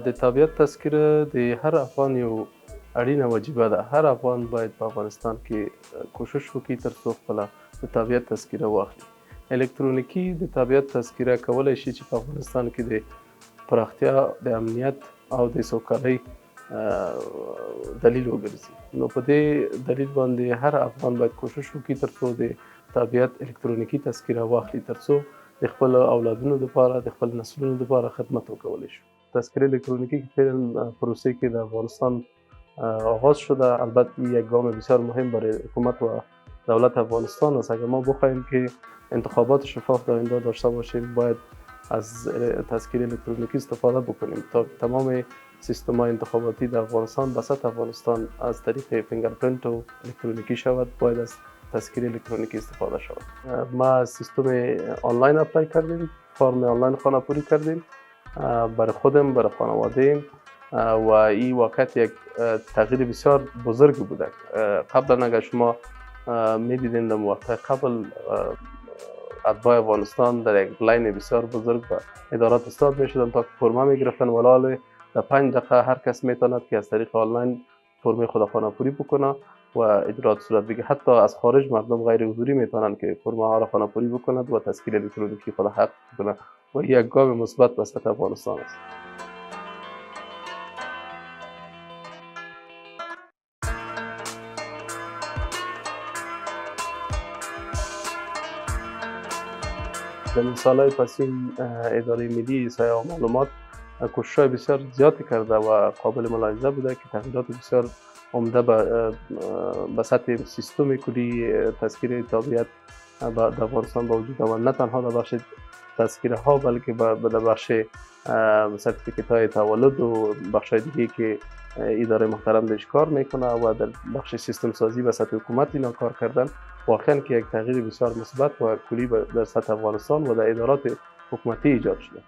د طبیعت تذکره د هر افغان یو اړینه وجیبه ده. هر افغان باید په افغانستان کې کوشش وکړي تر څو خپله د طبیعت تذکره واخلي. الکترونیکی د طبیعت تذکره کولی شي چې په افغانستان کې د پراختیا، د امنیت او د سوکالۍ دلیل وګرځي. نو په دې دلیل باندې هر افغان باید کوشش وکړي تر څو د طبیعت الکترونیکی تذکره واخلي، تر څو د خپل اولادونو لپاره، د خپل نسلونو لپاره خدمت وکولی شي. تذکرۀ الکترونیکی که فعلا پروسه که در افغانستان آغاز شده، البته یک گام بسیار مهم برای حکومت و دولت افغانستان است. اگر ما بخواهیم که انتخابات شفاف در آینده داشته باشیم، باید از تذکرۀ الکترونیکی استفاده بکنیم تا تمام سیستم‌های انتخاباتی در افغانستان به سطح افغانستان از طریق فینگرپرینت و الکترونیکی شود. باید از تذکرۀ الکترونیکی استفاده شود. ما از سیستم آنلاین اپلای کردیم، فرم آنلاین خانه‌پوری کردیم برای خودم، برای خانواده، و این واقعیت یک تغییر بسیار بزرگی بوده. قبلا اگر شما می‌دیدین در مقطع قبل اتباع افغانستان در یک لاین بسیار بزرگ و ادارات استاد می‌شدن تا فرم می‌گرفتن، ولی در 5 دقیقه هر کس می‌تواند که از طریق آنلاین فرم خود خانه‌پوری بکنه و اجرات صورت بگیره. حتی از خارج مردم غیر حضوری می‌توانند که فرم ها را خانه‌پوری بکنند و تذکرۀ الکترونیکی خود حق بکنند و یک گام مثبت به سطح افغانستان است. در سالهای پسین اداره ملی احصایه و معلومات کوشش‌های بسیار زیادی کرده و قابل ملاحظه بوده که تغییرات بسیار عمده به سطح سیستم کلی تذکره طبیعت در افغانستان با وجود آمد. نه تنها در بخش تذکره ها، بلکه در بخش سرتیفیکت های تولد و بخش های دیگه که اداره محترم درش کار میکنه و در بخش سیستم سازی به سطح حکومت اینا کار کردن، واقعا که یک تغییر بسیار مثبت و کلی در سطح افغانستان و در ادارات حکومتی ایجاد شده.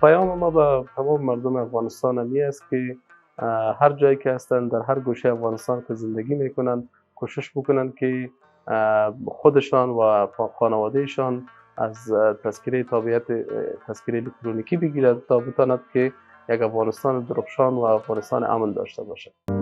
پیام ما به تمام مردم افغانستان همی است که هر جایی که هستند، در هر گوشه افغانستان که زندگی میکنند، کوشش بکنند که خودشان و خانوادهشان از تذکره طبیعت تذکره الکترونیکی بگیرد تا بتواند که یک افغانستان درخشان و افغانستان امن داشته باشد.